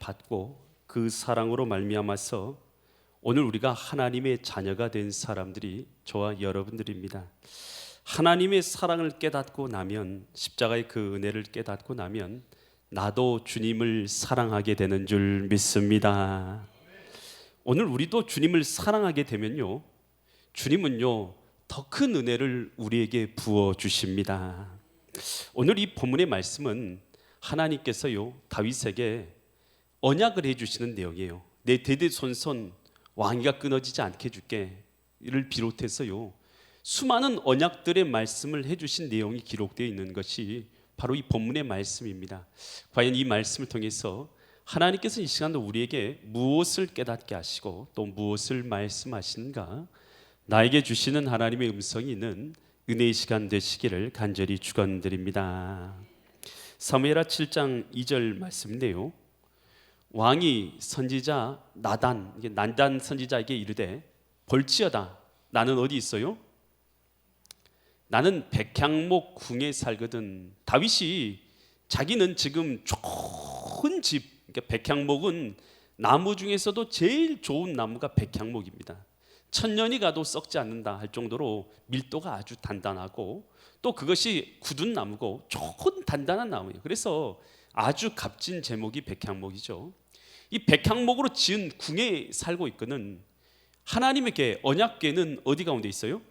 받고 그 사랑으로 말미암아서 오늘 우리가 하나님의 자녀가 된 사람들이 저와 여러분들입니다. 하나님의 사랑을 깨닫고 나면, 십자가의 그 은혜를 깨닫고 나면 나도 주님을 사랑하게 되는 줄 믿습니다. 오늘 우리도 주님을 사랑하게 되면요, 주님은요 더 큰 은혜를 우리에게 부어 주십니다. 오늘 이 본문의 말씀은 하나님께서요 다윗에게 언약을 해주시는 내용이에요. 내 대대손손 왕위가 끊어지지 않게 해줄게 를 비롯해서요 수많은 언약들의 말씀을 해주신 내용이 기록되어 있는 것이 바로 이 본문의 말씀입니다. 과연 이 말씀을 통해서 하나님께서 이 시간도 우리에게 무엇을 깨닫게 하시고 또 무엇을 말씀하시는가, 나에게 주시는 하나님의 음성이 있는 은혜의 시간 되시기를 간절히 축원드립니다. 사무엘하 7장 2절 말씀인데요, 왕이 선지자 난단 선지자에게 이르되 볼지어다, 나는 어디 있어요? 나는 백향목 궁에 살거든. 다윗이 자기는 지금 좋은 집, 그러니까 백향목은 나무 중에서도 제일 좋은 나무가 백향목입니다. 천년이 가도 썩지 않는다 할 정도로 밀도가 아주 단단하고 또 그것이 굳은 나무고 좋은 단단한 나무예요. 그래서 아주 값진 제목이 백향목이죠. 이 백향목으로 지은 궁에 살고 있거든. 하나님에게 언약궤는 어디 가운데 있어요?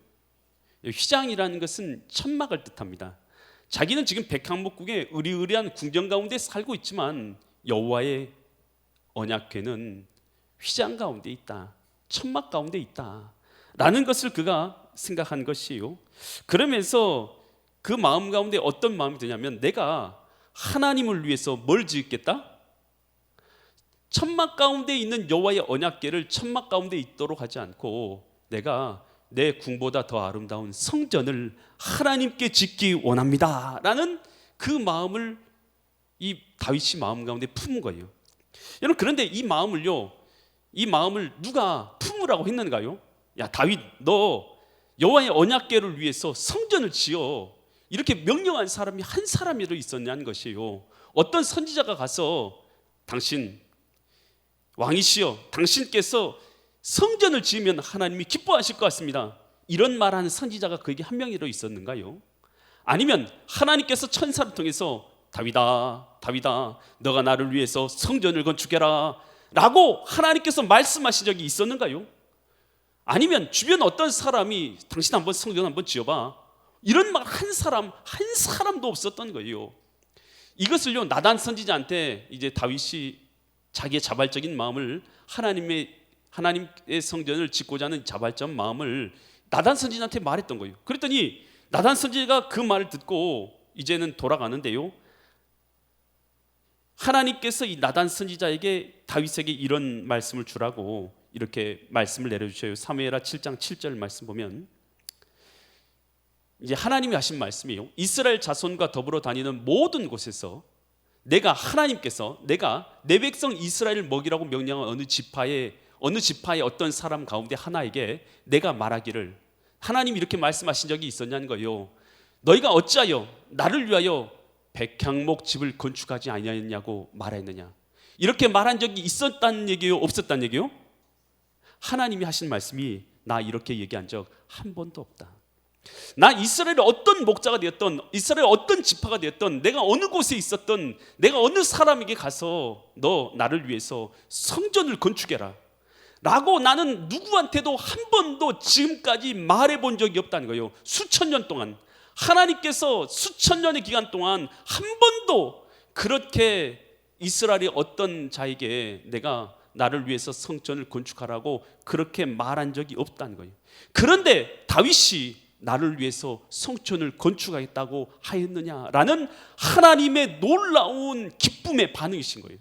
휘장이라는 것은 천막을 뜻합니다. 자기는 지금 백향목궁에 의리의리한 궁정 가운데 살고 있지만 여호와의 언약궤는 휘장 가운데 있다, 천막 가운데 있다 라는 것을 그가 생각한 것이에요. 그러면서 그 마음 가운데 어떤 마음이 드냐면, 내가 하나님을 위해서 뭘 지었겠다? 천막 가운데 있는 여호와의 언약궤를 천막 가운데 있도록 하지 않고 내가 내 궁보다 더 아름다운 성전을 하나님께 짓기 원합니다 라는 그 마음을 이 다윗이 마음 가운데 품은 거예요. 여러분, 그런데 이 마음을 누가 품으라고 했는가요? 야 다윗, 너 여호와의 언약궤를 위해서 성전을 지어, 이렇게 명령한 사람이 한 사람이라도 있었냐는 것이에요. 어떤 선지자가 가서 당신 왕이시여, 당신께서 성전을 지으면 하나님이 기뻐하실 것 같습니다, 이런 말하는 선지자가 그에게 한 명이라도 있었는가요? 아니면 하나님께서 천사를 통해서 다윗아 너가 나를 위해서 성전을 건축해라 라고 하나님께서 말씀하신 적이 있었는가요? 아니면 주변 어떤 사람이 당신 한번 성전 한번 지어봐, 이런 말 한 사람도 없었던 거예요. 이것을요 나단 선지자한테 이제 다윗이 자기의 자발적인 마음을 하나님의 성전을 짓고자 하는 자발적 마음을 나단 선지자한테 말했던 거예요. 그랬더니 나단 선지자가 그 말을 듣고 이제는 돌아가는데요, 하나님께서 이 나단 선지자에게 다윗에게 이런 말씀을 주라고 이렇게 말씀을 내려주셔요. 사무엘하 7장 7절 말씀 보면 이제 하나님이 하신 말씀이에요. 이스라엘 자손과 더불어 다니는 모든 곳에서 하나님께서 내가 내 백성 이스라엘을 먹이라고 명령한 어느 지파의 어떤 사람 가운데 하나에게 내가 말하기를, 하나님이 이렇게 말씀하신 적이 있었냐는 거예요. 너희가 어찌하여 나를 위하여 백향목 집을 건축하지 아니하였냐고 말했느냐. 이렇게 말한 적이 있었다는 얘기요, 없었다는 얘기요? 하나님이 하신 말씀이, 나 이렇게 얘기한 적 한 번도 없다. 나 이스라엘의 어떤 목자가 되었던, 이스라엘 어떤 지파가 되었던, 내가 어느 곳에 있었던, 내가 어느 사람에게 가서 너 나를 위해서 성전을 건축해라 라고 나는 누구한테도 한 번도 지금까지 말해본 적이 없다는 거예요. 수천 년 동안 하나님께서 수천 년의 기간 동안 한 번도 그렇게 이스라엘의 어떤 자에게 내가 나를 위해서 성전을 건축하라고 그렇게 말한 적이 없다는 거예요. 그런데 다윗이 나를 위해서 성전을 건축하겠다고 하였느냐라는 하나님의 놀라운 기쁨의 반응이신 거예요.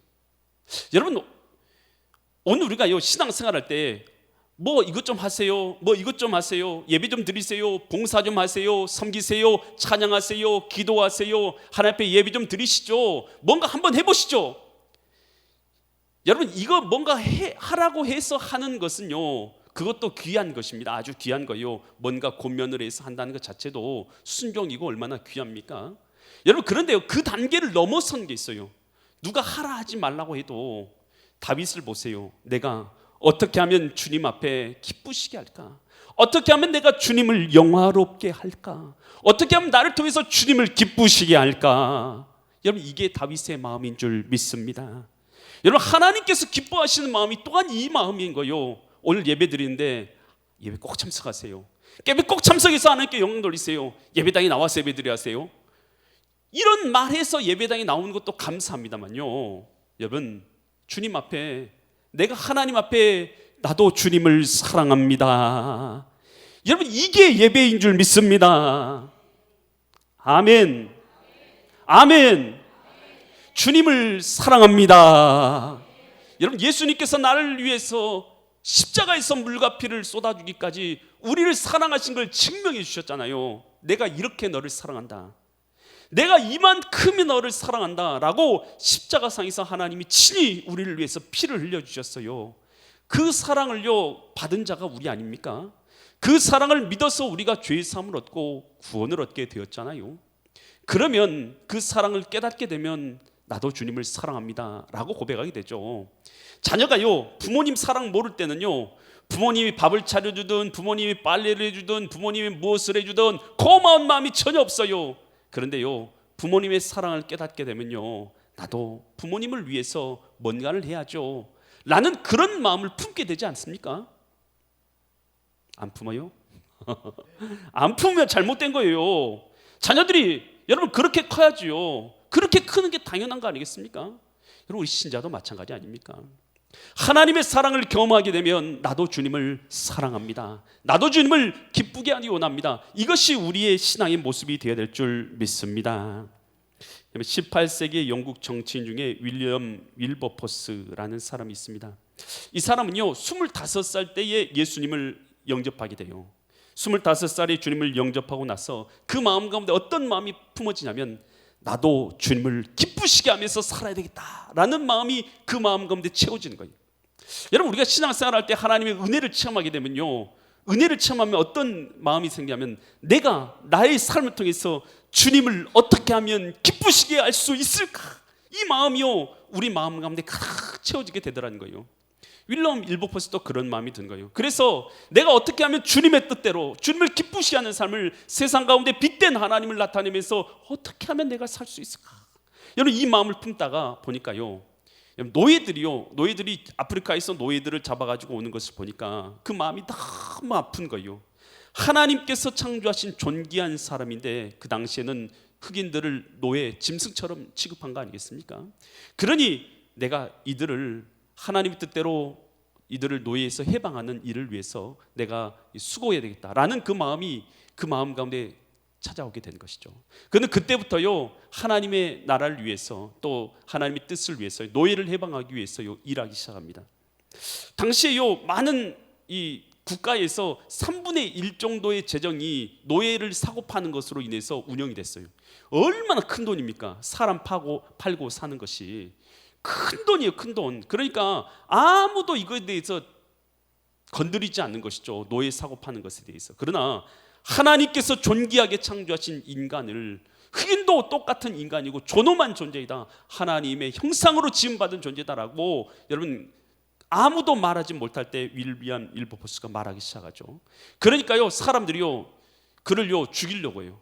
여러분, 오늘 우리가 신앙생활할 때 뭐 이것 좀 하세요, 뭐 이것 좀 하세요, 예배 좀 드리세요, 봉사 좀 하세요, 섬기세요, 찬양하세요, 기도하세요, 하나님 앞에 예배 좀 드리시죠, 뭔가 한번 해보시죠. 여러분, 이거 뭔가 하라고 해서 하는 것은요, 그것도 귀한 것입니다. 아주 귀한 거예요. 뭔가 권면을 해서 한다는 것 자체도 순종이고 얼마나 귀합니까? 여러분, 그런데요 그 단계를 넘어선 게 있어요. 누가 하라 하지 말라고 해도 다윗을 보세요. 내가 어떻게 하면 주님 앞에 기쁘시게 할까? 어떻게 하면 내가 주님을 영화롭게 할까? 어떻게 하면 나를 통해서 주님을 기쁘시게 할까? 여러분, 이게 다윗의 마음인 줄 믿습니다. 여러분, 하나님께서 기뻐하시는 마음이 또한 이 마음인 거예요. 오늘 예배 드리는데 예배 꼭 참석하세요. 예배 꼭 참석해서 하나님께 영광 돌리세요. 예배당에 나와서 예배 드려야 하세요. 이런 말해서 예배당에 나오는 것도 감사합니다만요, 여러분, 주님 앞에, 내가 하나님 앞에 나도 주님을 사랑합니다. 여러분, 이게 예배인 줄 믿습니다. 아멘. 아멘. 주님을 사랑합니다. 여러분, 예수님께서 나를 위해서 십자가에서 물과 피를 쏟아주기까지 우리를 사랑하신 걸 증명해 주셨잖아요. 내가 이렇게 너를 사랑한다, 내가 이만큼이 너를 사랑한다 라고 십자가상에서 하나님이 친히 우리를 위해서 피를 흘려주셨어요. 그 사랑을요 받은 자가 우리 아닙니까? 그 사랑을 믿어서 우리가 죄의 사함을 얻고 구원을 얻게 되었잖아요. 그러면 그 사랑을 깨닫게 되면 나도 주님을 사랑합니다 라고 고백하게 되죠. 자녀가요 부모님 사랑 모를 때는요, 부모님이 밥을 차려주든 부모님이 빨래를 해주든 부모님이 무엇을 해주든 고마운 마음이 전혀 없어요. 그런데요, 부모님의 사랑을 깨닫게 되면요, 나도 부모님을 위해서 뭔가를 해야죠 라는 그런 마음을 품게 되지 않습니까? 안 품어요? 안 품으면 잘못된 거예요. 자녀들이 여러분 그렇게 커야지요. 그렇게 크는 게 당연한 거 아니겠습니까? 여러분, 우리 신자도 마찬가지 아닙니까? 하나님의 사랑을 경험하게 되면 나도 주님을 사랑합니다, 나도 주님을 기쁘게 하기 원합니다. 이것이 우리의 신앙의 모습이 되어야 될 줄 믿습니다. 18세기 영국 정치인 중에 윌리엄 윌버포스라는 사람이 있습니다. 이 사람은요 25살 때에 예수님을 영접하게 돼요. 25살에 주님을 영접하고 나서 그 마음 가운데 어떤 마음이 품어지냐면, 나도 주님을 기쁘시게 하면서 살아야 되겠다라는 마음이 그 마음 가운데 채워지는 거예요. 여러분, 우리가 신앙생활 할 때 하나님의 은혜를 체험하게 되면요, 은혜를 체험하면 어떤 마음이 생기냐면, 내가 나의 삶을 통해서 주님을 어떻게 하면 기쁘시게 할 수 있을까, 이 마음이요 우리 마음 가운데 가득 채워지게 되더라는 거예요. 윌리엄 윌버포스도 그런 마음이 든 거예요. 그래서 내가 어떻게 하면 주님의 뜻대로 주님을 기쁘시게 하는 삶을, 세상 가운데 빛된 하나님을 나타내면서 어떻게 하면 내가 살 수 있을까, 여러분 이 마음을 품다가 보니까요, 노예들이 아프리카에서 노예들을 잡아가지고 오는 것을 보니까 그 마음이 너무 아픈 거예요. 하나님께서 창조하신 존귀한 사람인데 그 당시에는 흑인들을 노예, 짐승처럼 취급한 거 아니겠습니까? 그러니 내가 이들을 하나님의 뜻대로 이들을 노예에서 해방하는 일을 위해서 내가 수고해야 되겠다라는 그 마음 가운데 찾아오게 된 것이죠. 그는 그때부터요 하나님의 나라를 위해서, 또 하나님의 뜻을 위해서, 노예를 해방하기 위해서요 일하기 시작합니다. 당시에요 많은 이 국가에서 3분의 1 정도의 재정이 노예를 사고 파는 것으로 인해서 운영이 됐어요. 얼마나 큰 돈입니까? 사람 팔고 사는 것이 큰 돈이에요, 큰 돈. 그러니까 아무도 이거에 대해서 건드리지 않는 것이죠, 노예 사고 파는 것에 대해서. 그러나 하나님께서 존귀하게 창조하신 인간을, 흑인도 똑같은 인간이고 존엄한 존재이다, 하나님의 형상으로 지음받은 존재다라고 여러분 아무도 말하지 못할 때 윌리엄 윌버포스가 말하기 시작하죠. 그러니까요 사람들이요 그를요 죽이려고 해요.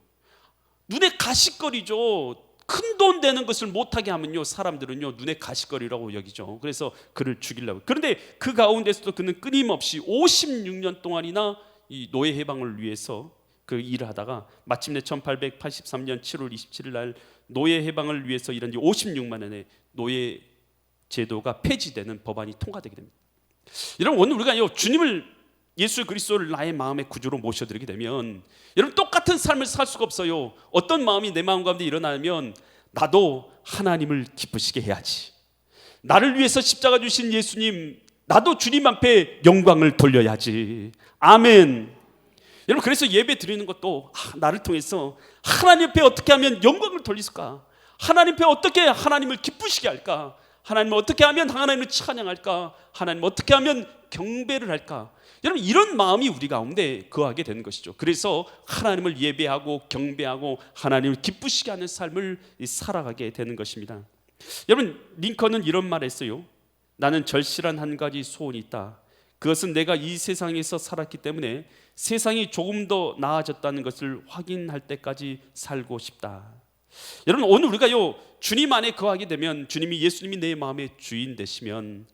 눈에 가시거리죠. 큰 돈 되는 것을 못하게 하면요 사람들은요 눈에 가시거리라고 여기죠. 그래서 그를 죽이려고. 그런데 그 가운데서도 그는 끊임없이 56년 동안이나 이 노예 해방을 위해서 그 일을 하다가 마침내 1883년 7월 27일 날 노예 해방을 위해서 일한 지 56만 년에 노예 제도가 폐지되는 법안이 통과되게 됩니다. 여러분, 오늘 우리가 주님을, 예수 그리스도를 나의 마음의 구주로 모셔드리게 되면 여러분 똑같은 삶을 살 수가 없어요. 어떤 마음이 내 마음 가운데 일어나면, 나도 하나님을 기쁘시게 해야지, 나를 위해서 십자가 주신 예수님, 나도 주님 앞에 영광을 돌려야지. 아멘. 여러분, 그래서 예배 드리는 것도 나를 통해서 하나님 앞에 어떻게 하면 영광을 돌릴까, 하나님 앞에 어떻게 하나님을 기쁘시게 할까, 하나님을 어떻게 하면 하나님을 찬양할까, 하나님을 어떻게 하면 경배를 할까. 여러분, 이런 마음이 우리 가운데 거하게 되는 것이죠. 그래서 하나님을 예배하고 경배하고 하나님을 기쁘시게 하는 삶을 살아가게 되는 것입니다. 여러분, 링컨은 이런 말을 했어요. 나는 절실한 한 가지 소원이 있다. 그것은 내가 이 세상에서 살았기 때문에 세상이 조금 더 나아졌다는 것을 확인할 때까지 살고 싶다. 여러분, 오늘 우리가요 주님 안에 거하게 되면, 예수님이 내 마음의 주인 되시면,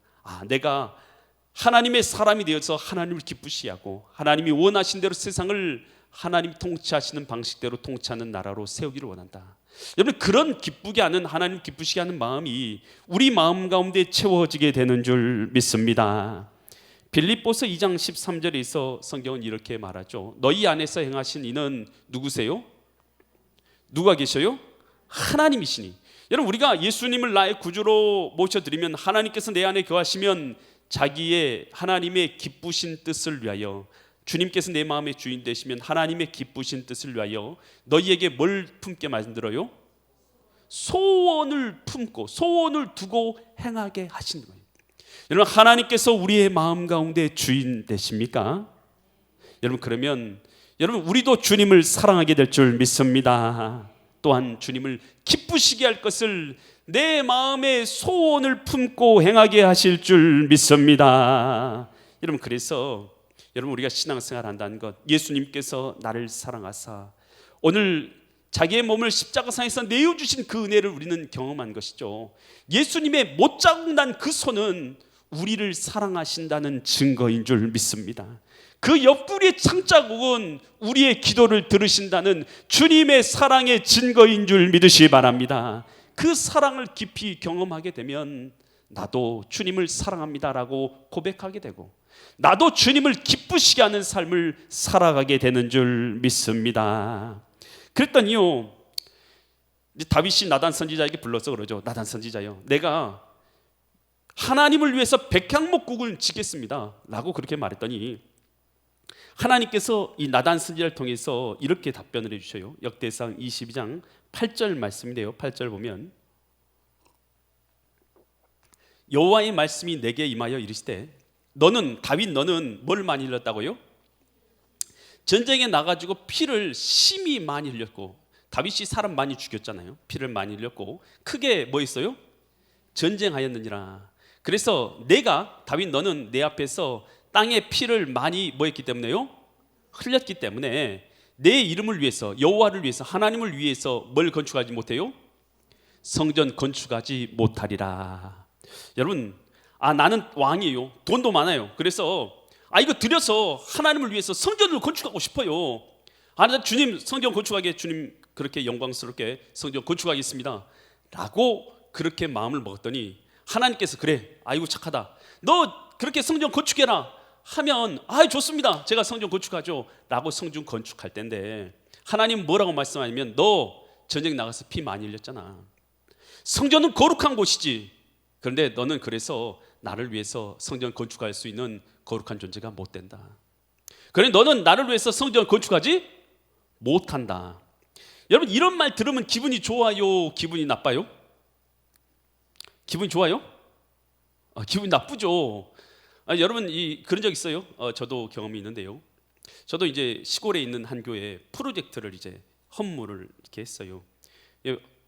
내가 하나님의 사람이 되어서 하나님을 기쁘시게 하고 하나님이 원하신 대로 세상을 하나님이 통치하시는 방식대로 통치하는 나라로 세우기를 원한다. 여러분, 그런 기쁘게 하는, 하나님 기쁘시게 하는 마음이 우리 마음 가운데 채워지게 되는 줄 믿습니다. 빌립보서 2장 13절에서 성경은 이렇게 말하죠. 너희 안에서 행하신 이는 누구세요? 누가 계셔요? 하나님이시니. 여러분, 우리가 예수님을 나의 구주로 모셔드리면 하나님께서 내 안에 거하시면 자기의 하나님의 기쁘신 뜻을 위하여, 주님께서 내 마음의 주인 되시면 하나님의 기쁘신 뜻을 위하여 너희에게 뭘 품게 만들어요? 소원을 품고 소원을 두고 행하게 하시는 거예요. 여러분, 하나님께서 우리의 마음 가운데 주인 되십니까? 여러분, 그러면 여러분 우리도 주님을 사랑하게 될 줄 믿습니다. 또한 주님을 기쁘시게 할 것을 내 마음의 소원을 품고 행하게 하실 줄 믿습니다. 여러분, 그래서 여러분 우리가 신앙생활 한다는 것, 예수님께서 나를 사랑하사 오늘 자기의 몸을 십자가상에서 내어주신 그 은혜를 우리는 경험한 것이죠. 예수님의 못자국 난 그 손은 우리를 사랑하신다는 증거인 줄 믿습니다. 그 옆구리의 창자국은 우리의 기도를 들으신다는 주님의 사랑의 증거인 줄 믿으시기 바랍니다. 그 사랑을 깊이 경험하게 되면 나도 주님을 사랑합니다라고 고백하게 되고, 나도 주님을 기쁘시게 하는 삶을 살아가게 되는 줄 믿습니다. 그랬더니요, 다윗이 나단 선지자에게 불러서 그러죠. 나단 선지자요, 내가 하나님을 위해서 백향목국을 지겠습니다 라고 그렇게 말했더니 하나님께서 이 나단 선지자를 통해서 이렇게 답변을 해주셔요. 역대상 22장 8절 말씀인데요, 8절 보면 여호와의 말씀이 내게 임하여 이르시되, 너는 다윗, 너는 뭘 많이 흘렸다고요? 전쟁에 나가지고 피를 심히 많이 흘렸고, 다윗이 사람 많이 죽였잖아요. 피를 많이 흘렸고 크게 뭐 했어요? 전쟁하였느니라. 그래서 내가 다윗, 너는 내 앞에서 땅에 피를 많이 뭐 했기 때문에요? 흘렸기 때문에 내 이름을 위해서, 여호와를 위해서, 하나님을 위해서 뭘 건축하지 못해요? 성전 건축하지 못하리라. 여러분, 나는 왕이에요. 돈도 많아요. 그래서 이거 들여서 하나님을 위해서 성전을 건축하고 싶어요. 주님 성전 건축하게, 주님 그렇게 영광스럽게 성전 건축하겠습니다 라고 그렇게 마음을 먹었더니 하나님께서 그래, 아이고 착하다, 너 그렇게 성전 건축해라 하면 좋습니다, 제가 성전 건축하죠 라고 성전 건축할 때인데, 하나님 뭐라고 말씀하냐면, 너 전쟁 나가서 피 많이 흘렸잖아. 성전은 거룩한 곳이지. 그런데 너는 그래서 나를 위해서 성전 건축할 수 있는 거룩한 존재가 못 된다. 그래, 너는 나를 위해서 성전 건축하지 못한다. 여러분, 이런 말 들으면 기분이 좋아요, 기분이 나빠요? 기분이 좋아요? 기분이 나쁘죠. 여러분, 그런 적 있어요? 저도 경험이 있는데요. 저도 이제 시골에 있는 한 교회에 프로젝트를 이제 헌물을 이렇게 했어요.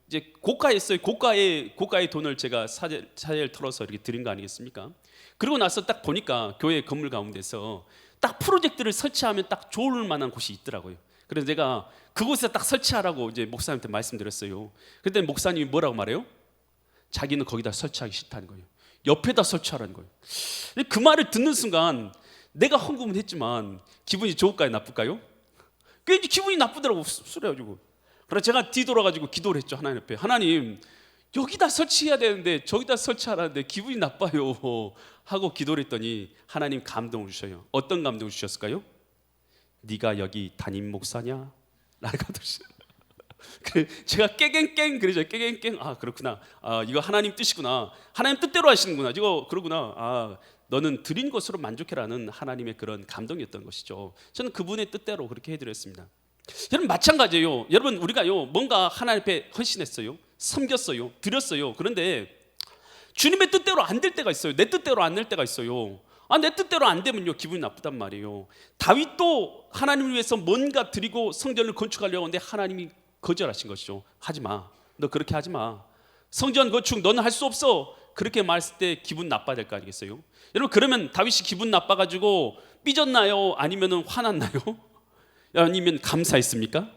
이제 고가에 했어요. 고가의 돈을 제가 사제를 털어서 이렇게 드린 거 아니겠습니까? 그리고 나서 딱 보니까 교회 건물 가운데서 딱 프로젝트를 설치하면 딱 좋을 만한 곳이 있더라고요. 그래서 제가 그곳에 딱 설치하라고 이제 목사님한테 말씀드렸어요. 그때 목사님이 뭐라고 말해요? 자기는 거기다 설치하기 싫다는 거예요. 옆에다 설치하라는 거예요. 그 말을 듣는 순간 내가 헌금은 했지만 기분이 좋을까요, 나쁠까요? 괜히 기분이 나쁘더라고, 씁쓸해가지고. 그래서 제가 뒤돌아가지고 기도를 했죠. 하나님 앞에, 하나님 여기다 설치해야 되는데 저기다 설치하라는데 기분이 나빠요 하고 기도를 했더니 하나님 감동을 주셔요. 어떤 감동을 주셨을까요? 네가 여기 담임 목사냐? 라고 하더라고요. 제가 깨갱깽 그러죠. 깨갱깽. 그렇구나. 이거 하나님 뜻이구나. 하나님 뜻대로 하시는구나. 이거 그러구나. 너는 드린 것으로 만족해라는 하나님의 그런 감동이었던 것이죠. 저는 그분의 뜻대로 그렇게 해드렸습니다. 여러분, 마찬가지예요. 여러분, 우리가요 뭔가 하나님 앞에 헌신했어요, 섬겼어요, 드렸어요. 그런데 주님의 뜻대로 안 될 때가 있어요. 내 뜻대로 안 될 때가 있어요. 내 뜻대로 안 되면요 기분이 나쁘단 말이에요. 다윗도 하나님을 위해서 뭔가 드리고 성전을 건축하려고 하는데 하나님이 거절하신 것이죠. 하지마, 너 그렇게 하지마. 성전 건축 너는 할 수 없어. 그렇게 말했을 때 기분 나빠야 될 거 아니겠어요? 여러분, 그러면 다윗이 기분 나빠가지고 삐졌나요? 아니면 화났나요? 아니면 감사했습니까?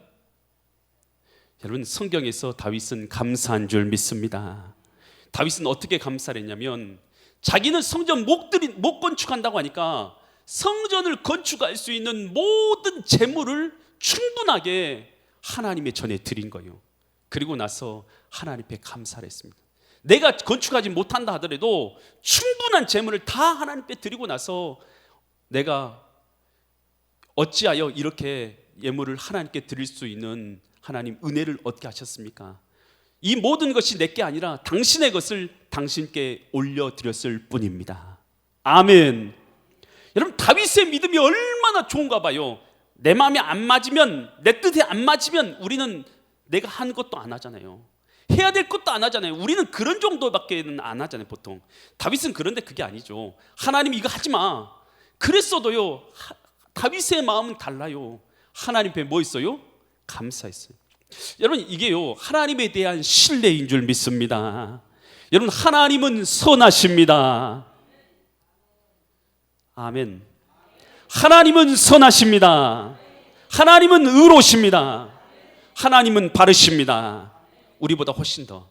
여러분, 성경에서 다윗은 감사한 줄 믿습니다. 다윗은 어떻게 감사를 했냐면, 자기는 성전 못 건축한다고 하니까 성전을 건축할 수 있는 모든 재물을 충분하게 하나님의 전에 드린 거예요. 그리고 나서 하나님께 감사를 했습니다. 내가 건축하지 못한다 하더라도 충분한 재물을 다 하나님께 드리고 나서 내가 어찌하여 이렇게 예물을 하나님께 드릴 수 있는 하나님 은혜를 얻게 하셨습니까? 이 모든 것이 내게 아니라 당신의 것을 당신께 올려드렸을 뿐입니다. 아멘. 여러분, 다윗의 믿음이 얼마나 좋은가 봐요. 내 마음에 안 맞으면, 내 뜻에 안 맞으면 우리는 내가 한 것도 안 하잖아요. 해야 될 것도 안 하잖아요. 우리는 그런 정도밖에 안 하잖아요, 보통. 다윗은 그런데 그게 아니죠. 하나님 이거 하지 마. 그랬어도요, 다윗의 마음은 달라요. 하나님 앞에 뭐 있어요? 감사했어요. 여러분, 이게요, 하나님에 대한 신뢰인 줄 믿습니다. 여러분, 하나님은 선하십니다. 아멘. 하나님은 선하십니다. 하나님은 의로우십니다. 하나님은 바르십니다. 우리보다 훨씬 더.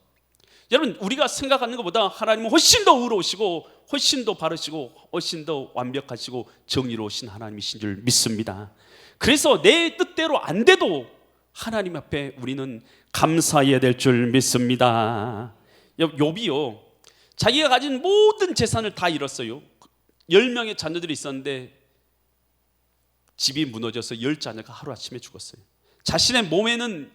여러분, 우리가 생각하는 것보다 하나님은 훨씬 더 의로우시고 훨씬 더 바르시고 훨씬 더 완벽하시고 정의로우신 하나님이신 줄 믿습니다. 그래서 내 뜻대로 안 돼도 하나님 앞에 우리는 감사해야 될 줄 믿습니다. 욥이요, 자기가 가진 모든 재산을 다 잃었어요. 10명의 자녀들이 있었는데 집이 무너져서 10자녀가 하루아침에 죽었어요. 자신의 몸에는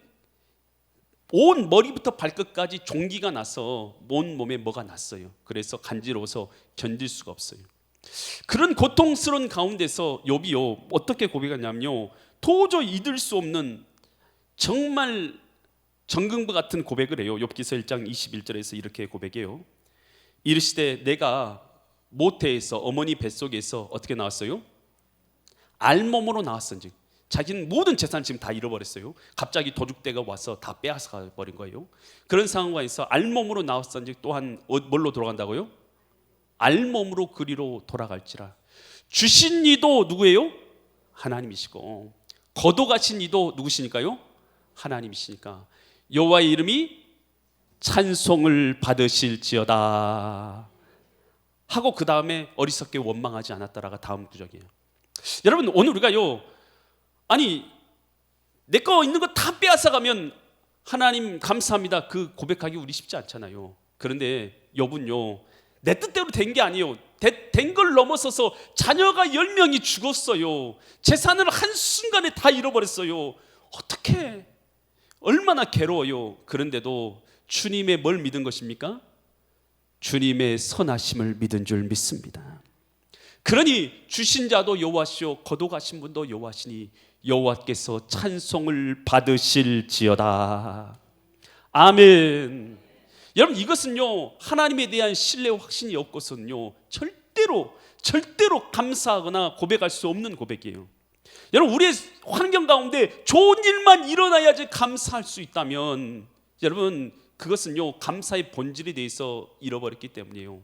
온 머리부터 발끝까지 종기가 나서 온 몸에 뭐가 났어요. 그래서 간지러워서 견딜 수가 없어요. 그런 고통스러운 가운데서 욥이요, 어떻게 고백하냐면요, 도저히 잊을 수 없는 정말 정금과 같은 고백을 해요. 욥기서 1장 21절에서 이렇게 고백해요. 이르시되 내가 모태에서 어머니 뱃속에서 어떻게 나왔어요? 알몸으로 나왔은즉. 자기는 모든 재산을 지금 다 잃어버렸어요. 갑자기 도둑대가 와서 다 빼앗아 버린 거예요. 그런 상황에서 알몸으로 나왔은즉 또한 뭘로 돌아간다고요? 알몸으로 그리로 돌아갈지라. 주신 이도 누구예요? 하나님이시고 거둬가신 이도 누구시니까요? 하나님이시니까 여호와의 이름이 찬송을 받으실지어다 하고 그 다음에 어리석게 원망하지 않았다라가 다음 구절이에요. 여러분, 오늘 우리가요, 아니 내 거 있는 거 다 빼앗아가면 하나님 감사합니다 그 고백하기 우리 쉽지 않잖아요. 그런데 욥은요, 내 뜻대로 된 게 아니에요. 된 걸 넘어서서 자녀가 10명이 죽었어요. 재산을 한순간에 다 잃어버렸어요. 어떻게, 얼마나 괴로워요. 그런데도 주님의 뭘 믿은 것입니까? 주님의 선하심을 믿은 줄 믿습니다. 그러니 주신 자도 여호와시오 거둬가신 분도 여호와시니 여호와께서 찬송을 받으실지어다. 아멘. 여러분, 이것은요, 하나님에 대한 신뢰 확신이 없고서는요 절대로 감사하거나 고백할 수 없는 고백이에요. 여러분, 우리의 환경 가운데 좋은 일만 일어나야지 감사할 수 있다면 여러분, 그것은요 감사의 본질에 대해서 잃어버렸기 때문이에요.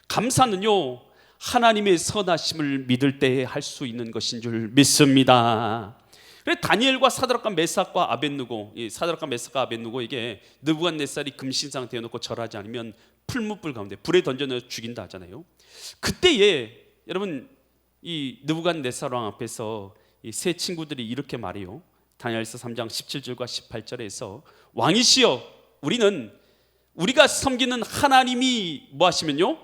감사는요 하나님의 선하심을 믿을 때에 할 수 있는 것인 줄 믿습니다. 그래서 다니엘과 사드락과 메삭과 아벳느고, 사드락과 메삭과 아벳느고에게 느부갓네살이 금신 상태에 놓고 절하지 않으면 풀무불 가운데 불에 던져넣어 죽인다 하잖아요. 그때에 여러분, 이 느부갓네살 왕 앞에서 이 세 친구들이 이렇게 말해요. 다니엘서 3장 17절과 18절에서 왕이시여, 우리가 섬기는 하나님이 뭐 하시면요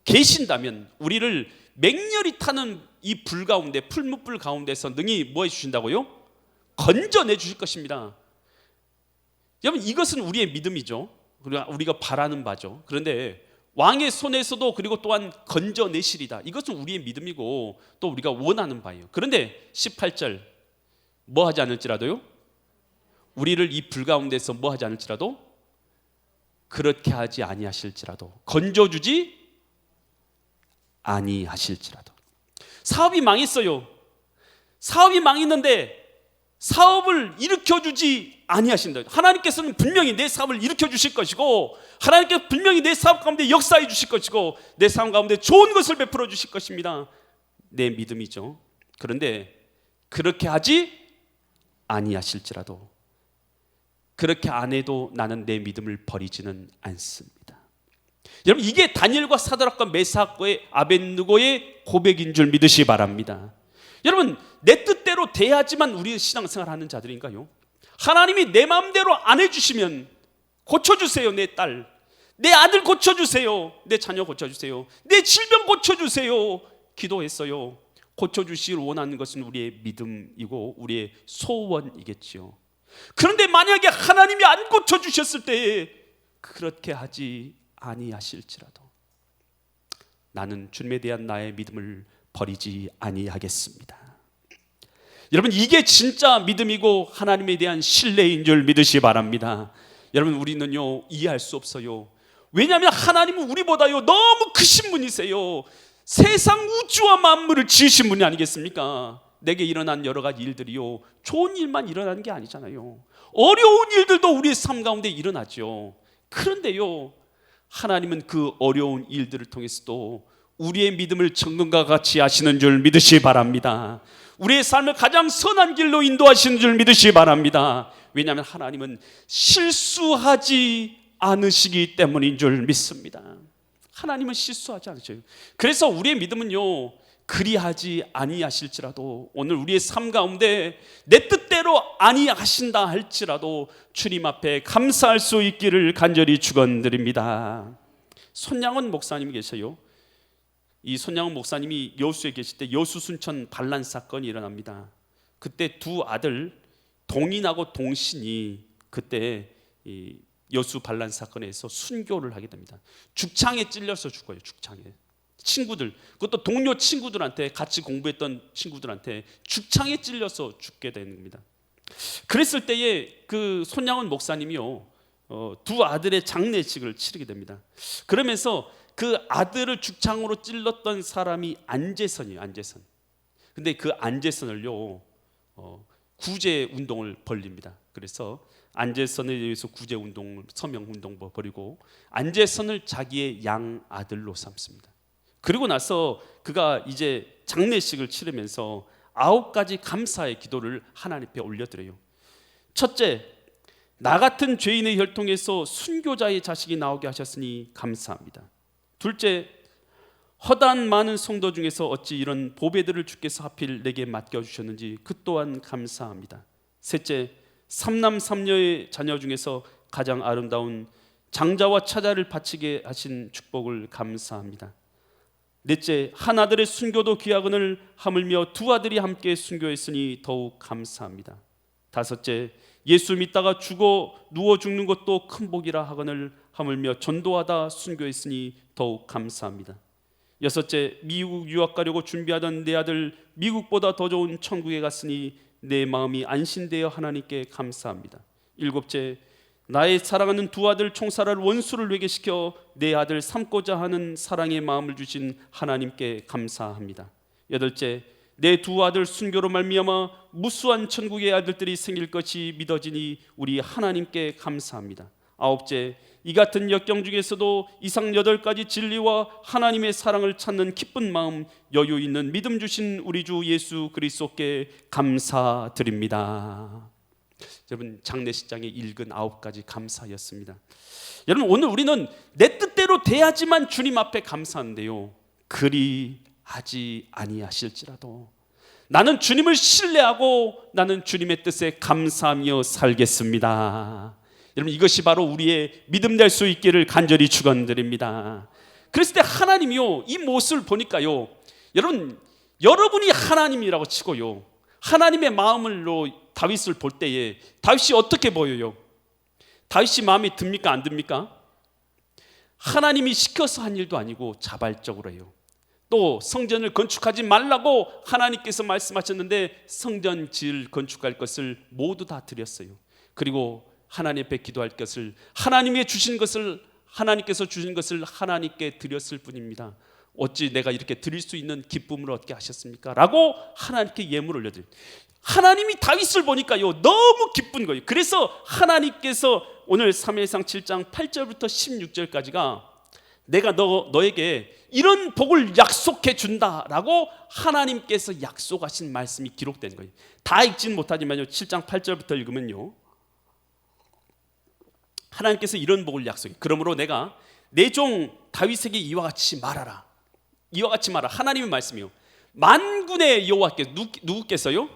계신다면 우리를 맹렬히 타는 이 불 가운데, 풀무불 가운데서 능히 뭐 해주신다고요? 건져내 주실 것입니다. 여러분, 이것은 우리의 믿음이죠. 우리가 바라는 바죠. 그런데 왕의 손에서도 그리고 또한 건져내시리다, 이것은 우리의 믿음이고 또 우리가 원하는 바예요. 그런데 18절 뭐 하지 않을지라도요, 우리를 이 불 가운데서 뭐 하지 않을지라도, 그렇게 하지 아니하실지라도, 건져주지 아니하실지라도. 사업이 망했어요. 사업이 망했는데 사업을 일으켜주지 아니하신다. 하나님께서는 분명히 내 사업을 일으켜주실 것이고, 하나님께서 분명히 내 사업 가운데 역사해 주실 것이고, 내 삶 가운데 좋은 것을 베풀어 주실 것입니다. 내 믿음이죠. 그런데 그렇게 하지 아니하실지라도, 그렇게 안 해도 나는 내 믿음을 버리지는 않습니다. 여러분, 이게 다니엘과 사드락과 메삭과의 아벳느고의 고백인 줄 믿으시기 바랍니다. 여러분, 내 뜻대로 돼야지만 우리 신앙생활 하는 자들인가요? 하나님이 내 마음대로 안 해주시면 고쳐주세요. 내 딸, 내 아들 고쳐주세요. 내 자녀 고쳐주세요. 내 질병 고쳐주세요. 기도했어요. 고쳐주시길 원하는 것은 우리의 믿음이고 우리의 소원이겠지요. 그런데 만약에 하나님이 안 고쳐주셨을 때에 그렇게 하지 아니하실지라도 나는 주님에 대한 나의 믿음을 버리지 아니하겠습니다. 여러분, 이게 진짜 믿음이고 하나님에 대한 신뢰인 줄 믿으시기 바랍니다. 여러분, 우리는요 이해할 수 없어요. 왜냐하면 하나님은 우리보다요 너무 크신 분이세요. 세상 우주와 만물을 지으신 분이 아니겠습니까? 내게 일어난 여러 가지 일들이요 좋은 일만 일어나는 게 아니잖아요. 어려운 일들도 우리의 삶 가운데 일어나죠. 그런데요 하나님은 그 어려운 일들을 통해서도 우리의 믿음을 정금과 같이 하시는 줄 믿으시기 바랍니다. 우리의 삶을 가장 선한 길로 인도하시는 줄 믿으시기 바랍니다. 왜냐하면 하나님은 실수하지 않으시기 때문인 줄 믿습니다. 하나님은 실수하지 않으셔요. 그래서 우리의 믿음은요 그리하지 아니하실지라도, 오늘 우리의 삶 가운데 내 뜻대로 아니하신다 할지라도 주님 앞에 감사할 수 있기를 간절히 축원드립니다. 손양원 목사님이 계셔요. 이 손양원 목사님이 여수에 계실 때 여수 순천 반란 사건이 일어납니다. 그때 두 아들 동인하고 동신이 그때 이 여수 반란 사건에서 순교를 하게 됩니다. 죽창에 찔려서 죽어요. 죽창에. 친구들, 그것도 동료 친구들한테, 같이 공부했던 친구들한테 죽창에 찔려서 죽게 되는 겁니다. 그랬을 때에 그 손양원 목사님이요 두 아들의 장례식을 치르게 됩니다. 그러면서 그 아들을 죽창으로 찔렀던 사람이 안재선이에요. 안재선. 근데 그 안재선을요 구제 운동을 벌립니다. 그래서 안재선에 의해서 구제 운동을, 서명 운동 벌이고 안재선을 자기의 양 아들로 삼습니다. 그리고 나서 그가 이제 장례식을 치르면서 9가지 감사의 기도를 하나님 앞에 올려드려요. 첫째, 나 같은 죄인의 혈통에서 순교자의 자식이 나오게 하셨으니 감사합니다. 둘째, 허다한 많은 성도 중에서 어찌 이런 보배들을 주께서 하필 내게 맡겨주셨는지 그 또한 감사합니다. 셋째, 삼남 삼녀의 자녀 중에서 가장 아름다운 장자와 차자를 바치게 하신 축복을 감사합니다. 넷째, 한 아들의 순교도 귀하거늘 하물며 두 아들이 함께 순교했으니 더욱 감사합니다. 다섯째, 예수 믿다가 죽어 누워 죽는 것도 큰 복이라 하거늘 하물며 전도하다 순교했으니 더욱 감사합니다. 여섯째, 미국 유학 가려고 준비하던 내 아들 미국보다 더 좋은 천국에 갔으니 내 마음이 안심되어 하나님께 감사합니다. 일곱째, 나의 사랑하는 두 아들 총살할 원수를 회개시켜 내 아들 삼고자 하는 사랑의 마음을 주신 하나님께 감사합니다. 여덟째, 내 두 아들 순교로 말미암아 무수한 천국의 아들들이 생길 것이 믿어지니 우리 하나님께 감사합니다. 아홉째, 이 같은 역경 중에서도 이상 8가지 진리와 하나님의 사랑을 찾는 기쁜 마음, 여유 있는 믿음 주신 우리 주 예수 그리스도께 감사드립니다. 여러분, 장례식장에 읽은 9가지 감사였습니다. 여러분, 오늘 우리는 내 뜻대로 돼야지만 주님 앞에 감사한데요, 그리하지 아니하실지라도 나는 주님을 신뢰하고 나는 주님의 뜻에 감사하며 살겠습니다. 여러분, 이것이 바로 우리의 믿음 될 수 있기를 간절히 축원드립니다. 그랬을 때 하나님이요 이 모습을 보니까요, 여러분이 하나님이라고 치고요, 하나님의 마음으로 다윗을 볼 때에 다윗이 어떻게 보여요? 다윗이 마음에 듭니까 안 듭니까? 하나님이 시켜서 한 일도 아니고 자발적으로 해요. 또 성전을 건축하지 말라고 하나님께서 말씀하셨는데 성전 건축할 것을 모두 다 드렸어요. 그리고 하나님 앞에 기도할 것을, 하나님께서 주신 것을 하나님께 드렸을 뿐입니다. 어찌 내가 이렇게 드릴 수 있는 기쁨을 얻게 하셨습니까? 라고 하나님께 예물을 올려드려요. 하나님이 다윗을 보니까요 너무 기쁜 거예요. 그래서 하나님께서 오늘 사무엘상 7장 8절부터 16절까지가 내가 너에게 이런 복을 약속해 준다라고 하나님께서 약속하신 말씀이 기록된 거예요. 다 읽지는 못하지만요 7장 8절부터 읽으면요 하나님께서 이런 복을 약속해. 그러므로 내가 내 종 다윗에게 이와 같이 말하라. 이와 같이 말하라. 하나님의 말씀이요. 만군의 여호와께서 누구께서요?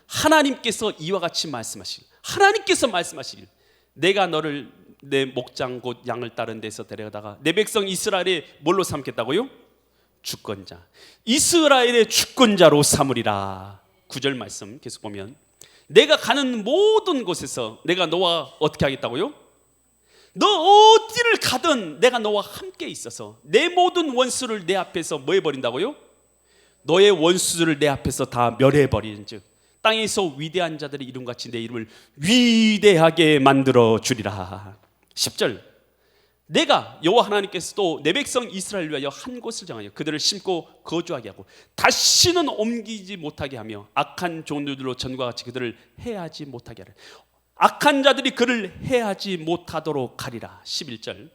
하나님께서 이와 같이 말씀하시길. 하나님께서 말씀하시길. 내가 너를 내 목장 곧 양을 따른 데서 데려다가 내 백성 이스라엘의 뭘로 삼겠다고요? 주권자. 이스라엘의 주권자로 삼으리라. 9절 말씀 계속 보면 내가 가는 모든 곳에서 내가 너와 어떻게 하겠다고요? 너 어디를 가든 내가 너와 함께 있어서 내 모든 원수를 내 앞에서 뭐 해버린다고요? 너의 원수들을 내 앞에서 다 멸해버리는 즉 땅에서 위대한 자들의 이름같이 내 이름을 위대하게 만들어 주리라. 10절 내가 여호와 하나님께서도 내 백성 이스라엘 위하여 한 곳을 정하여 그들을 심고 거주하게 하고 다시는 옮기지 못하게 하며 악한 종들로 전과 같이 그들을 해하지 못하게 하라. 악한 자들이 그를 해하지 못하도록 하리라. 11절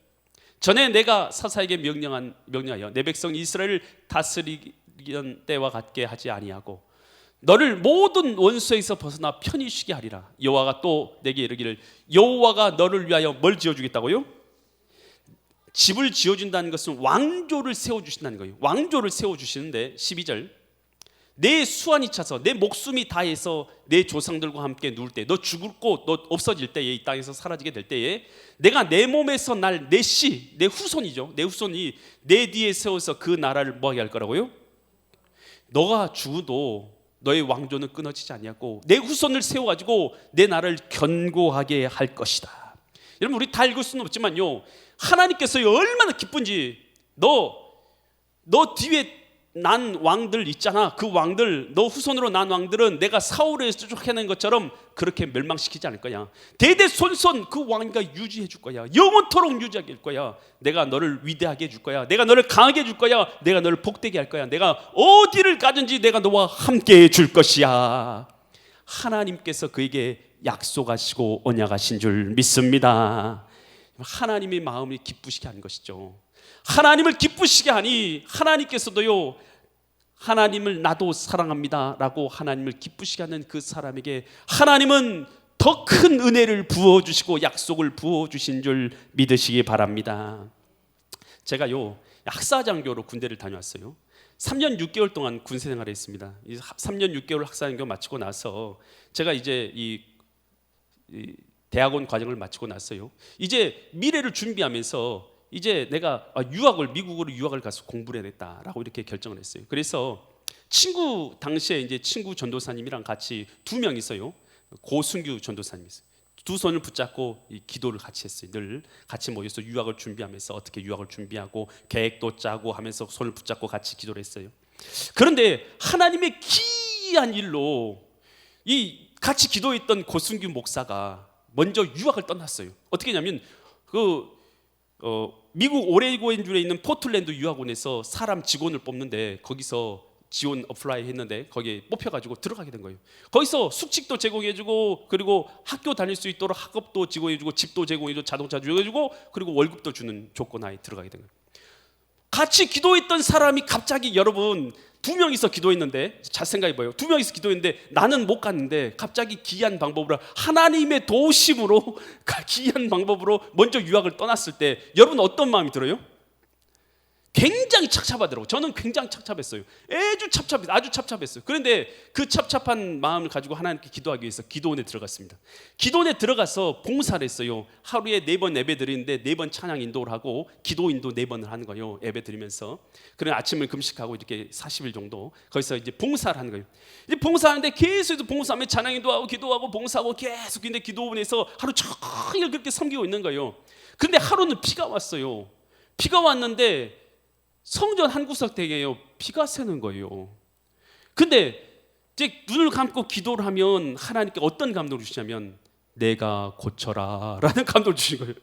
전에 내가 사사에게 명령하여 내 백성 이스라엘을 다스리던 때와 같게 하지 아니하고 너를 모든 원수에서 벗어나 편히 쉬게 하리라. 여호와가 또 내게 이르기를 여호와가 너를 위하여 뭘 지어주겠다고요? 집을 지어준다는 것은 왕조를 세워주신다는 거예요. 왕조를 세워주시는데 12절 내 수완이 차서 내 목숨이 다해서 내 조상들과 함께 누울 때 너 죽고 너 없어질 때에 이 땅에서 사라지게 될 때에 내가 내 몸에서 날 내 후손이죠. 내 후손이 내 뒤에 세워서 그 나라를 뭐하게 할 거라고요? 너가 죽어도 너의 왕조는 끊어지지 아니하고 내 후손을 세워가지고 내 나라를 견고하게 할 것이다. 여러분 우리 다 읽을 수는 없지만요 하나님께서 얼마나 기쁜지 너 뒤에 난 왕들 있잖아. 그 왕들 너 후손으로 난 왕들은 내가 사울에서 쫓아낸 것처럼 그렇게 멸망시키지 않을 거야. 대대손손 그 왕위가 유지해 줄 거야. 영원토록 유지하게 할 거야. 내가 너를 위대하게 해줄 거야. 내가 너를 강하게 해줄 거야. 내가 너를 복되게 할 거야. 내가 어디를 가든지 내가 너와 함께 해줄 것이야. 하나님께서 그에게 약속하시고 언약하신 줄 믿습니다. 하나님의 마음을 기쁘시게 하는 것이죠. 하나님을 기쁘시게 하니 하나님께서도요 하나님을 나도 사랑합니다 라고 하나님을 기쁘시게 하는 그 사람에게 하나님은 더 큰 은혜를 부어주시고 약속을 부어주신 줄 믿으시기 바랍니다. 제가요 학사장교로 군대를 다녀왔어요. 3년 6개월 동안 군세 생활을 했습니다. 3년 6개월 학사장교 마치고 나서 제가 이제 이 대학원 과정을 마치고 났어요. 이제 미래를 준비하면서 이제 내가 미국으로 유학을 가서 공부를 해야겠다라고 이렇게 결정을 했어요. 그래서 당시에 이제 친구 전도사님이랑 같이 2명 있어요. 고순규 전도사님 있어요. 두 손을 붙잡고 이 기도를 같이 했어요. 늘 같이 모여서 유학을 준비하면서 어떻게 유학을 준비하고 계획도 짜고 하면서 손을 붙잡고 같이 기도를 했어요. 그런데 하나님의 기이한 일로 이 같이 기도했던 고순규 목사가 먼저 유학을 떠났어요. 어떻게 했냐면 미국 오레곤주에 있는 포틀랜드 유학원에서 사람 직원을 뽑는데 거기서 지원 어플라이 했는데 거기에 뽑혀가지고 들어가게 된 거예요. 거기서 숙식도 제공해주고 그리고 학교 다닐 수 있도록 학업도 제공해주고 집도 제공해주고 자동차 제공해주고 그리고 월급도 주는 조건하에 들어가게 된 거예요. 같이 기도했던 사람이 갑자기 여러분 2명이서 기도했는데 잘 생각해봐요. 2명이서 기도했는데 나는 못 갔는데 갑자기 기이한 방법으로 하나님의 도우심으로 기이한 방법으로 먼저 유학을 떠났을 때 여러분 어떤 마음이 들어요? 굉장히 착잡하더라고요. 저는 굉장히 착잡했어요. 아주 착잡했어요. 그런데 그 착잡한 마음을 가지고 하나님께 기도하기 위해서 기도원에 들어갔습니다. 기도원에 들어가서 봉사를 했어요. 하루에 4번 예배 드리는데 4번 찬양 인도를 하고 기도 인도 4번을 하는 거예요. 예배 드리면서. 그래 아침을 금식하고 이렇게 40일 정도 거기서 이제 봉사를 하는 거예요. 이제 봉사하는데 계속 봉사하면 찬양 인도하고 기도하고 봉사하고 계속 근데 기도원에서 하루 종일 그렇게 섬기고 있는 거예요. 그런데 하루는 비가 왔어요. 비가 왔는데 성전 한 구석대에요 비가 새는 거예요. 근데 이제 눈을 감고 기도를 하면 하나님께 어떤 감동을 주시냐면 내가 고쳐라 라는 감동을 주신 거예요.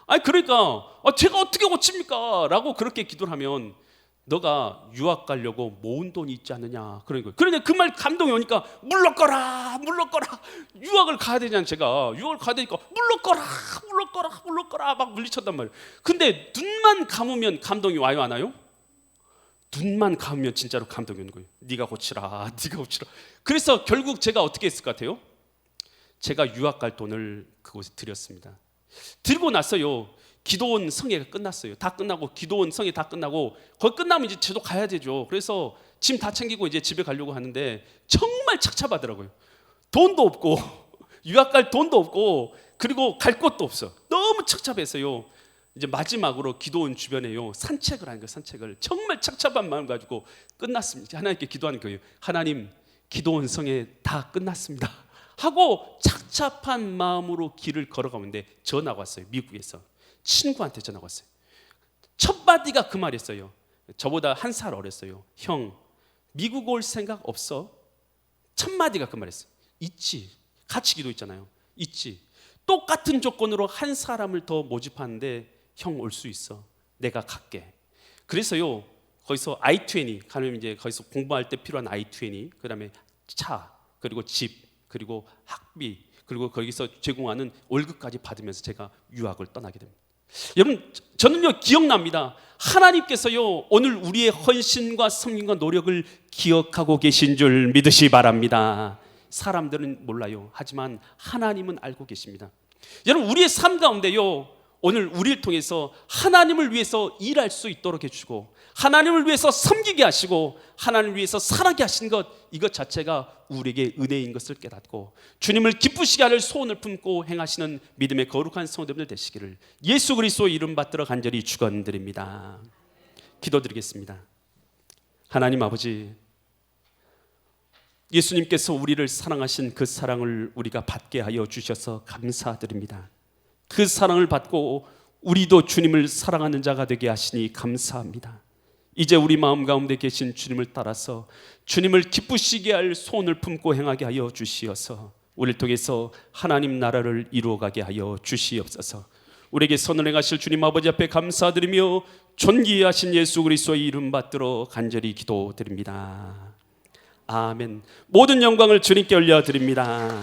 아니 그러니까 제가 어떻게 고칩니까? 라고 그렇게 기도를 하면 너가 유학 가려고 모은 돈이 있지 않느냐 그런 거예요. 그런데 그 말 감동이 오니까 물러거라 유학을 가야 되잖아요. 제가 유학을 가야 되니까 물러거라 막 물리쳤단 말이에요. 근데 눈만 감으면 감동이 와요 안 와요? 눈만 감으면 진짜로 감동이 오는 거예요. 네가 고치라. 그래서 결국 제가 어떻게 했을 것 같아요? 제가 유학 갈 돈을 그곳에 드렸습니다. 드리고 나서요, 기도원 성회가 끝났어요. 다 끝나고 기도원 성회 다 끝나고 거기 끝나면 이제 저도 가야 되죠. 그래서 짐 다 챙기고 이제 집에 가려고 하는데 정말 착잡하더라고요. 돈도 없고 유학 갈 돈도 없고 그리고 갈 곳도 없어. 너무 착잡해서요. 이제 마지막으로 기도원 주변에요 산책을 하는 거예요. 산책을 정말 착잡한 마음 가지고 끝났습니다. 하나님께 기도하는 거예요. 하나님, 기도원 성회 다 끝났습니다 하고 착잡한 마음으로 길을 걸어가는데 전화가 왔어요. 미국에서 친구한테 전화가 왔어요. 첫 마디가 그 말이었어요. 저보다 한 살 어렸어요. 형, 미국 올 생각 없어? 첫 마디가 그 말이었어요. 있지. 같이 기도했잖아요. 있지. 똑같은 조건으로 한 사람을 더 모집하는데 형 올 수 있어. 내가 갈게. 그래서요, 거기서 I-20 가면 이제 거기서 공부할 때 필요한 I-20, 그다음에 차, 그리고 집, 그리고 학비, 그리고 거기서 제공하는 월급까지 받으면서 제가 유학을 떠나게 됩니다. 여러분, 저는요 기억납니다. 하나님께서요 오늘 우리의 헌신과 섬김과 노력을 기억하고 계신 줄 믿으시 바랍니다. 사람들은 몰라요. 하지만 하나님은 알고 계십니다. 여러분, 우리의 삶 가운데요 오늘 우리를 통해서 하나님을 위해서 일할 수 있도록 해주고 하나님을 위해서 섬기게 하시고 하나님을 위해서 살아게 하신 것, 이것 자체가 우리에게 은혜인 것을 깨닫고 주님을 기쁘시게 하는 소원을 품고 행하시는 믿음의 거룩한 성도들 되시기를 예수 그리스도 이름 받들어 간절히 축원드립니다. 기도드리겠습니다. 하나님 아버지, 예수님께서 우리를 사랑하신 그 사랑을 우리가 받게 하여 주셔서 감사드립니다. 그 사랑을 받고 우리도 주님을 사랑하는 자가 되게 하시니 감사합니다. 이제 우리 마음 가운데 계신 주님을 따라서 주님을 기쁘시게 할 소원을 품고 행하게 하여 주시어서 우리를 통해서 하나님 나라를 이루어가게 하여 주시옵소서. 우리에게 선을 행하실 주님 아버지 앞에 감사드리며 존귀하신 예수 그리스도의 이름 받들어 간절히 기도드립니다. 아멘. 모든 영광을 주님께 올려드립니다.